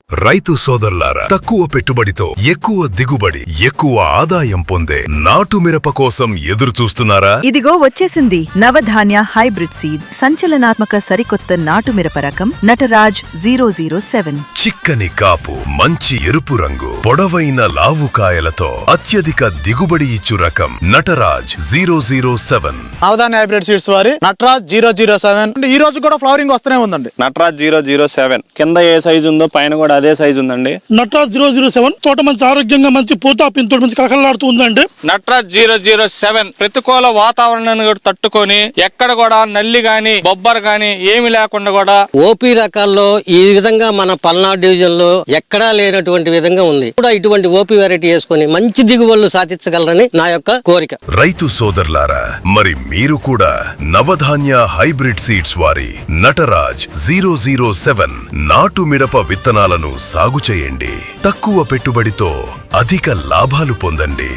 రైతు సోదరులారా, తక్కువ పెట్టుబడితో ఎక్కువ దిగుబడి, ఎక్కువ ఆదాయం పొందే నాటు మిరప కోసం ఎదురు చూస్తున్నారా? ఇదిగో వచ్చేసింది నవధాన్య హైబ్రిడ్ సీడ్స్ సంచలనాత్మక సరికొత్త నాటు మిరప రకం నటరాజ్ 007. చిక్కని కాపు, మంచి ఎరుపు రంగు, పొడవైన లావుకాయలతో అత్యధిక దిగుబడి ఇచ్చు రకం నటరాజ్ 007. నవధాన్య హైబ్రిడ్ సీడ్స్ వారి నటరాజ్ 007. ఈ రోజు కూడా ఫ్లవరింగ్ వస్తూనే ఉందండి. నటరాజ్ 007 కింద ఏ సైజు ఉందో పైన కూడా అదే సైజు ఉందండి. నటరాజ్ 007 తోట మంచి ఆరోగ్యంగా మంచి పూత పింతోడు మంచి కలకలాడుతూ ఉందండి. నటరాజ్ 007 ప్రతికూల వాతావరణాన్ని కూడా తట్టుకొని ఎక్కడ కూడా నల్లి గాని బొబ్బర్ గాని ఏమి లేకుండా కూడా ఓపీ రకాల్లో ఈ విధంగా మన పల్నాడు డివిజన్ లో ఎక్కడా లేనటువంటి విధంగా ఉంది. కూడా ఇటువంటి ఓపీ వెరైటీ వేసుకొని మంచి దిగుబడులు సాధించగలరని నా యొక్క కోరిక. రైతు సోదరులారా, మరి మీరు కూడా నవధాన్య హైబ్రిడ్ సీడ్స్ వారి నటరాజ్ 007 నాటు మిరప విత్తనాలను సాగు చేయండి. తక్కువ పెట్టుబడితో అధిక లాభాలు పొందండి.